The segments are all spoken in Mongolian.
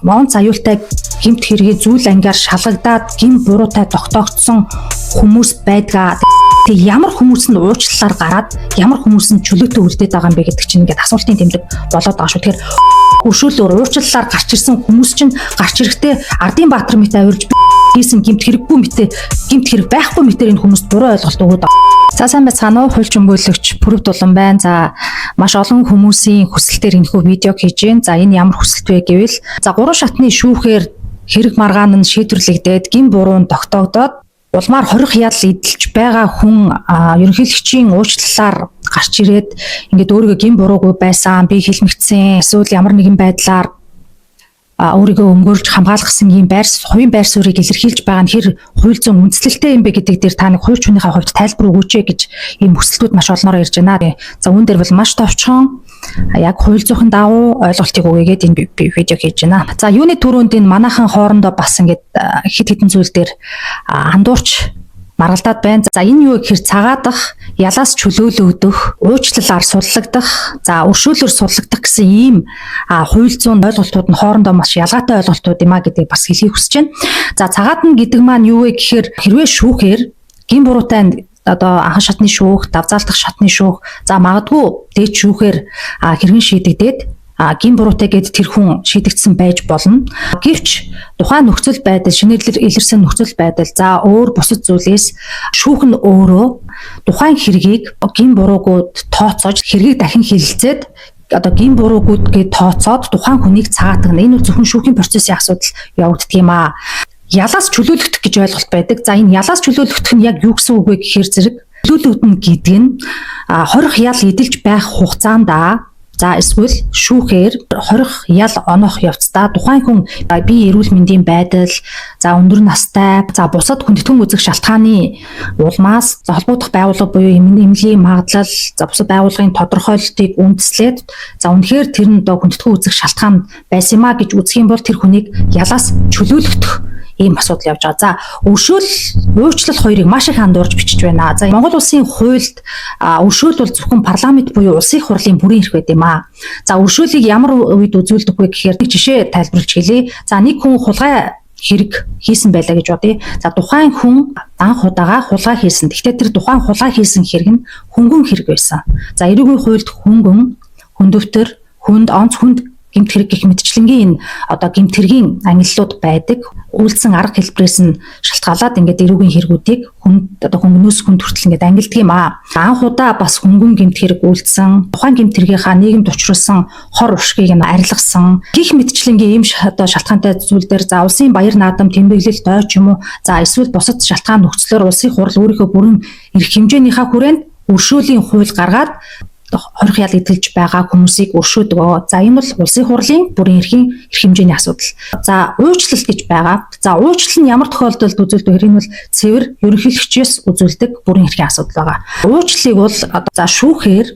Моон аюултай гэмт хэргийн зүйл ангиар шалгагдаад гин буруутай тогтоогдсон хүмүүс байдгаа. Тэг ямар хүмүүс нь уучлалаар гараад ямар хүмүүс нь чөлөөтэй үлдээд байгаа юм бэ гэдэг чинь ингээд асуултын тэмдэг болоод байгаа шүү. Тэгэхээр өршөөлөөр уучлалаар гарч ирсэн хүмүүс чинь гарч ирэхдээ Ардын Баатар мэт авирж хийсэн гэмт хэрэггүй мэтэ гэмт хэрэг байхгүй мэтэр энэ хүмүүст буруу ойлголт өгöd байгаа. За сайн байцгаана уу, хууль зохиолч Пүрэв Дулан байна. За маш олон хүмүүсийн хүсэлтээр энэхүү видеог хийж байна. За энэ ямар хүсэлт вэ гэвэл за 3 шатны шүүхээр хэрэг маргаан нь шийдвэрлэгдээд гин буруу тогтоогдоод улмаар хорих ял эдэлж байгаа хүн ерөнхийлөгчийн уучлалаар гарч ирээд ингээд өөрийгөө гин буруугүй байсан, би хэлмэгцсэн, эсвэл ямар нэгэн байдлаар өөрийгөө өмгөөрж хамгаалах гэсэн ийм хувийн байр суурийг илэрхийлж байгаа нь хэр хууль зүйн үндэслэлтэй юм бэ гэдэг дээр та нэг хувь хүнийхээ хувьд тайлбар өгөөч гэж ийм хүсэлтүүд маш олноор ирж байна. За үүн дээр бол маш товчхон яг хууль зүйн дагуу ойлголтыг өгөөгээд энэ видеог хийж байна. За юуны түрүүнд энэ манайхан хоорондоо бас ингээд хэд хэдэн зүйл дээр андуурч маргалдаад байна. За энэ юу гэхээр цагаадах, ялаас чөлөөлөгдөх, уучлалаар суллагдах, за өршөөлөөр суллагдах гэсэн ийм хууль зүйн ойлголтууд нь хоорондоо маш ялгаатай ойлголтууд юм а гэдгийг бас хэлхийг хүсэж байна. За цагаатна гэдэг маань юу вэ гэхээр хэрвээ шүүхээр гин буруутай одоо анхан шатны шүүх, давзаалдах шатны шүүх, за магадгүй дээд шүүхээр хэрхэн шийдэгдээд гин буруутай гэд тэр хүн шийдэгдсэн байж болно. Гэвч тухайн нөхцөл байдал, шинээр илэрсэн нөхцөл байдал, за өөр бусад зүйлээс шүүх нь өөрөө тухайн хэргийг гин буруугууд тооцоож хэргийг дахин хэлэлцээд одоо гин буруугууд гээд тооцоод тухайн хүнийг цагаатгана. Энэ бол зөвхөн шүүхийн процессын асуудал явагддаг юм а. Ялаас чөлөөлөгдөх гэж ойлголт байдаг. За энэ ялаас чөлөөлөгдөх нь яг юу гэсэн үг вэ гэхээр зэрэг чөлөөлөгдөн гэдэг нь хорих ял эдэлж байх хугацаанд за эсвэл шүүхээр хорих ял оноох явцдаа тухайн хүн бие эрүүл мэндийн байдал, за өндөр настай, за бусад хүндэтгэн үзэх шалтгааны улмаас за холбогдох байгууллага буюу эмнэлгийн магадлал, за бусад байгууллагын тодорхойлолтыг үндэслээд за үнэхээр тэр нь одоо хүндэтгэн үзэх шалтгаан байсан юм а гэж үзэх юм бол тэр хүнийг ялаас чөлөөлөгдөх ийм асуудал явж байгаа. За уучлал хоёрыг маш их андуурж бичиж байна. За Монгол улсын хуульд өршөөл бол зөвхөн парламент буюу улсын хурлын бүрэн эрх байд юм а. За өршөөлийг ямар үед үзүүлдэг вэ гэхээр нэг жишээ тайлбарлаж хэлье. За нэг хүн хулгай хэрэг хийсэн байлаа гэж бодъё. За тухайн хүн анх удаага хулгай хийсэн. Гэхдээ тэр тухайн хулгай хийсэн хэрэг нь хөнгөн хэрэг байсан. За эрүүгийн хуульд хөнгөн, хүндөвтөр, хүнд, онц хүнд гэмт хэрэг гэх мэтчлэнгийн одоо гэмт хэргийн ангиллууд байдаг. Үйлдсэн арга хэлбэрээс нь шалтгаалаад ингээд эрүүгийн хэрэгүүдийг одоо хөнгөнөөс хүнд хүртэл ингээд ангилдаг юм аа. Анх удаа бас хөнгөн гэмт хэрэг үйлдсэн, тухайн гэмт хэргийнхаа нийгэмд учруулсан хор уршгийг нь арилгасан. Гэх мэтчлэнгийн ийм одоо шалтгаантай зүйлдер за улсын баяр наадам, тэмдэглэл, дой ч юм уу, за эсвэл бусад шалтгаан нөхцлөөр улсын хурал өөрийнхөө бүрэн эрх хэмжээнийхээ хүрээнд өршөөлийн хууль гаргаад хорих ял эдэлж байгаа хүмүүсийг өршөөдөг. За энэ бол улсын хурлын бүрэн эрхийн эрх хэмжээний асуудал. За уучлал гэж байгаа. За уучлал нь ямар тохиолдолд үзүүлдэг вэ? Энэ бол цэвэр ерөнхийлөгчөөс үзүүлдэг бүрэн эрхийн асуудал байгаа. Уучлалыг бол за шүүхээр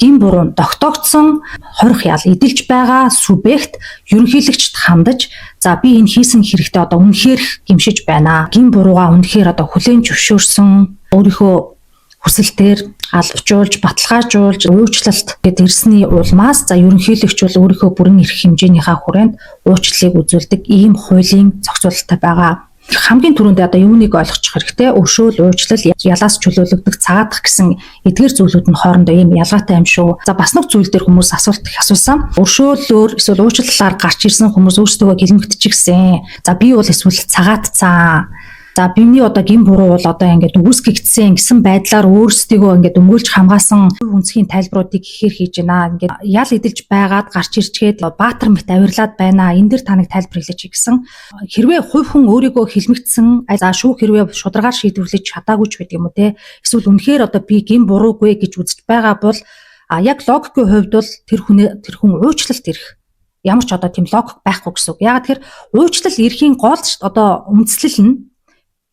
гин буруу тогтоогдсон хорих ял эдэлж байгаа субъект ерөнхийлөгчд хандаж за би энэ хийсэн хэрэгтээ одоо үнэхээр гэмшиж байна. Гин бурууга үнэхээр одоо хүлээн зөвшөөрсөн өөрийнхөө хүсэлтээр албажуулж, баталгаажуулж, уучлалт гэд ирсний улмаас за ерөнхийлөгч бол өөрийнхөө бүрэн эрх хэмжээнийхээ хүрээнд уучлалыг үзүүлдэг ийм хуулийн зохицуулалттай байгаа. Хамгийн түрүүнд одоо юуныг ойлгочих хэрэгтэй? Өршөөл, уучлал, ялаас чөлөөлөгдөх, цагаатах гэсэн эдгээр зүйлүүд нь хоорондоо ийм ялгаатай юм шүү. За бас нэг зүйл дээр хүмүүс асуулт их асуусан. Өршөөлөөр эсвэл уучлалаар гарч ирсэн хүмүүс өөрсдөө гэлмэгдчихсэн. За би бол эсвэл цагаатцсан. За биний одоо гин буруу бол одоо ингээд үгүйсгэгдсэн гэсэн байдлаар өөрсдийгөө ингээд өмгөөлж хамгаасан үнцгийн тайлбаруудыг ихээр хийж байна. Ингээд ял эдэлж байгаад гарч ирчгээд Баатар мэт авирлаад байна. Энэ дэр та нэг тайлбар хэлж гэсэн. Хэрвээ хувь хүн өөрийгөө хэлмэгдсэн за шүүх хэрвээ шударгаар шийдвэрлэж чадаагүй ч байдаг юм уу те. Эсвэл үнэхээр одоо би гин буруугүй гэж үзэж байгаа бол яг логикийн хувьд бол тэр хүн уучлалт ирэх ямар ч одоо тийм логик байхгүй гэсэн үг. Яг тэр уучлал эрхийн гол одоо үндслэл нь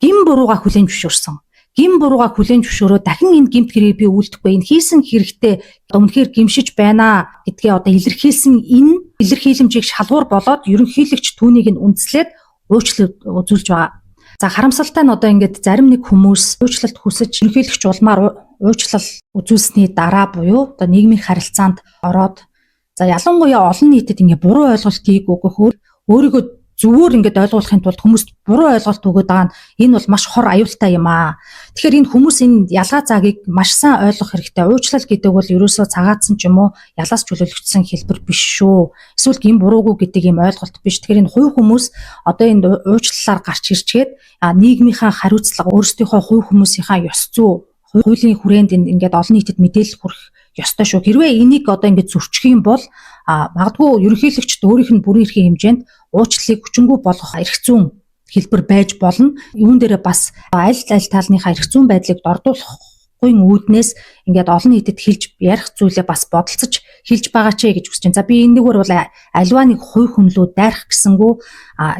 гин бурууга хүлээн зөвшөөрсөн. Гин бурууга хүлээн зөвшөөрөө дахин энэ гэмт хэргийг би үлдэхгүй. Энэ хийсэн хэрэгтээ үнэхээр гимшиж байна гэдгээ одоо илэрхийлсэн энэ илэрхийлэмжийг шалгуур болоод ерөнхийлөгч түүнийг нь үндслээд уучлалт үзүүлж байгаа. За харамсалтай нь одоо ингээд зарим нэг хүмүүс уучлалт хүсэж ерөнхийлөгч улмаар уучлал үзүүлсний дараа буюу одоо нийгмийн харилцаанд ороод за ялангуяа олон нийтэд ингээд буруу ойлголтыг өгөх өөрийгөө зүгээр ингээд ойлгуулахын тулд хүмүүст буруу ойлголт өгöd байгаа нь энэ бол маш хор аюултай юм аа. Тэгэхээр энэ хүмүүс энэ ялгаа цагийг маш сайн ойлгох хэрэгтэй. Уучлал гэдэг бол ерөөсөө цагаатсан ч юм уу ялаас чөлөөлөгдсөн хэлбэр биш шүү. Эсвэл гин буруугүй гэдэг юм ойлголт биш. Тэгэхээр энэ хувь хүмүүс одоо энэ уучлалаар гарч ирчгээд нийгмийнхаа хариуцлага өөрсдийнхөө хувь хүмүүсийнхаа ёс зүй, хуулийн хүрээнд ингээд олон нийтэд мэдээлэл хүрэх ёстой шүү. Хэрвээ энийг одоо ингээд зөрчих юм бол магадгүй ерөнхийлөгчд өөрийнх нь бүрэн эрхийн хэмжээнд уучлалыг хүчингү болгох эрх зүйн хэлбэр байж болно. Юун дээрээ бас аль талынхаа эрх зүйн байдлыг дордуулахгүй үүднээс ингээд олон нийтэд хэлж ярих зүйлээ бас бодолцож хэлж байгаа ч гэж хүсэж байна. За би энэ нэгөр бол альва нэг хувь хүнлүү дайрах гэсэнгүү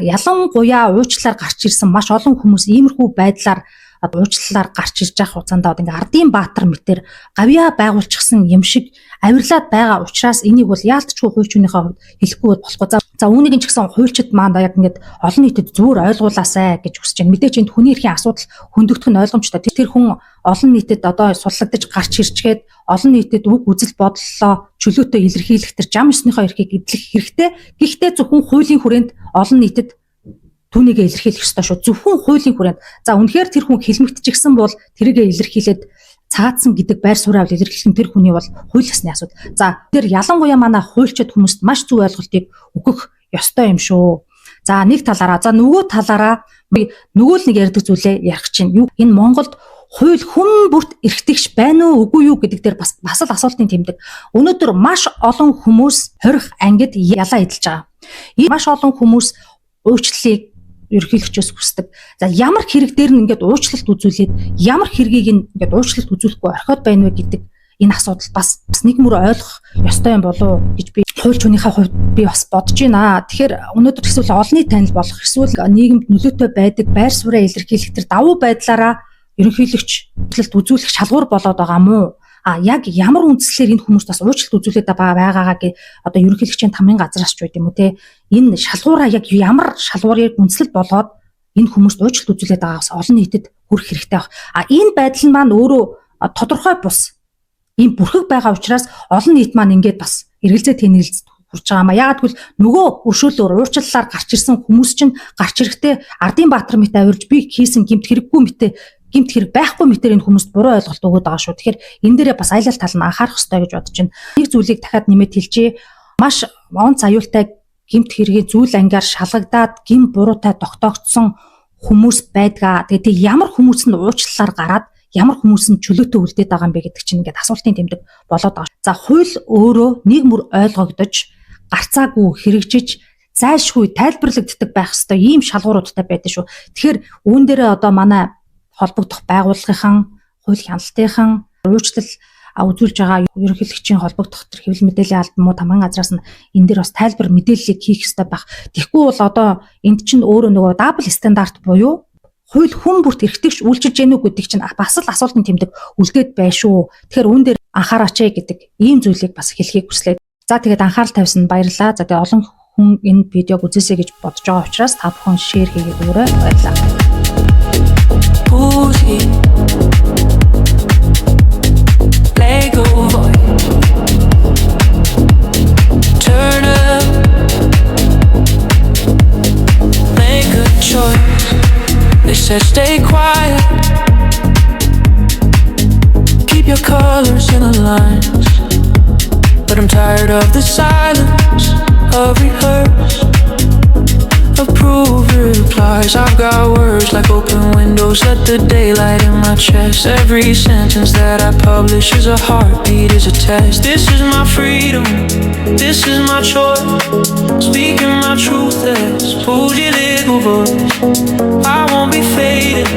ялангуяа уучлалаар гарч ирсэн маш олон хүмүүс иймэрхүү байдлаар уучлалаар гарч ирж байгаа хугацаанд ингээ ардын баатар мэтэр гавьяа байгуулчихсан юм шиг авирлаад байгаа учраас энийг бол яалтчгүй хуульчнийхээ хувьд хэлэхгүй болохгүй. За үүнийг ч гэсэн хуульчид маань яг ингээд олон нийтэд зүгээр ойлгуулаасай гэж хүсэж байна. Мэдээж энэ хүний эрхийн асуудал хөндөгдөх нь ойлгомжтой. Тэр хүн олон нийтэд одоо сурлагдаж гарч ирчгээд олон нийтэд үг үзэл бодлоо чөлөөтэй илэрхийлэх тэр зам ёсныхоо эрхийг эдлэх хэрэгтэй. Гэхдээ зөвхөн хуулийн хүрээнд олон нийтэд түүнийг илэрхийлэх ёстой шүү. Зөвхөн хуулийн хүрээнд. За үнэхээр тэр хүн хэлмэгдчихсэн бол тэрийгэ илэрхийлээд цагаатсан гэдэг байр сууриа илэрхийлэх нь тэр хүний бол хууль ёсны асуудал. За тэр ялангуяа манай хуульчид хүмүүст маш зөв ойлголтыг өгөх ёстой юм шүү. За нэг талаараа, за нөгөө талаараа би нөгөө л нэг ярьдаг зүйлээ ярих чинь. Энэ Монголд хууль хүн бүрт эрхтэгч байна уу үгүй юу гэдэг дээр бас л асуултын тэмдэг. Өнөөдөр маш олон хүмүүс хорих ангид ялаа эдэлж байгаа. Энэ маш олон хүмүүс уучлалыг ерөнхийлөгчөөс хүсдэг. За ямар хэрэг дээр нь ингээд уучлалт үзүүлээд ямар хэргийг ингээд уучлалт үзүүлэхгүй орхиод байна вэ гэдэг энэ асуудал бас нэг мөр ойлгох ёстой юм болов гэж би хуульч хүнийхээ хувьд би бас бодож байна. Тэгэхээр өнөөдөр эсвэл олонний танил болох эсвэл нийгэмд нөлөөтэй байдаг байр сууриа илэрхийлэх тэр давуу байдлаараа ерөнхийлөгч уучлалт үзүүлэх шалгуур болоод байгаа мó. Яг ямар үндслээр энэ хүмүүс бас уучлалт үзүүлээд байгаагаа одоо ерөнхийлөгчийн тамгын газраас ч байд юм уу те энэ шалгуураа яг ямар шалгуурыг үндслэл болгоод энэ хүмүүст уучлалт үзүүлээд байгаагаас олон нийтэд хүрэх хэрэгтэй баг. Энэ байдал нь маань өөрөө тодорхой бус ийм бүрхэг байгаа учраас олон нийт маань ингээд бас эргэлзээ тэнэлж хурж байгаа маа. Ягаад гэвэл нөгөө өршөөлөөр уучлалаар гарч ирсэн хүмүүс чинь гарч ирэхдээ ардын баатар мэт авирж би хийсэн гэмт хэрэггүй мэтэ гэмт хэрэг байхгүй мэтэр энэ хүмүүст буруу ойлголт өгöd байгаа шүү. Тэгэхээр энэ дээрээ бас айл тал нь анхаарах хэрэгтэй гэж бодож байна. Нэг зүйлийг дахиад нэмээд хэлчихье. Маш онц аюултай гэмт хэргийн зүйл ангиар шалгагдаад гим буруутай тогтоогдсон хүмүүс байдгаа. Тэгээд ямар хүмүүс нь уучлалаар гараад ямар хүмүүс нь чөлөөтэй үлдээд байгаа юм бэ гэдэг чинь ингээд асуултын тэмдэг болоод байгаа. За хууль өөрөө нэг мөр ойлгогдож гарцаагүй хэрэгжиж зайлшгүй тайлбарлагддаг байх ёстой ийм шалгууруудтай байдаг шүү. Тэгэхээр үүн дээрээ одоо манай холбогдох байгууллагын хууль хяналтынхан уучлал үзүүлж байгаа ерөнхийлөгчийн холбогдох төр хэвлэл мэдээллийн албан муу тамгын газраас нь энэ дээр бас тайлбар мэдээллийг хийх ёстой байх. Тэгэхгүй бол одоо энд чинь өөрөө нөгөө дабл стандарт буюу хууль хүн бүрт эрхтэгч үйлчилж гэнэ үү гэдэг чинь бас л асуултын тэмдэг үлдээд байна шүү. Тэгэхээр үүн дээр анхаараач гэдэг ийм зүйлийг бас хэлхийг хүслээ. За тэгээд анхаарал тавьсан баярлалаа. За тэгээд олон хүн энэ видеог үзээсэй гэж бодож байгаа учраас та бүхэн шеэр хийгээд өгөөрэй. Баярлалаа. Lego voice. Turn up. Make a choice. They said stay quiet. Keep your colors in the lines. But I'm tired of the silence of rehearse. Approve replies. I've got words like open windows. Let the daylight in my chest. Every sentence that I publish is a heartbeat, is a test. This is my freedom. This is my choice. Speaking my truth as Pooja Little voice. I won't be fading.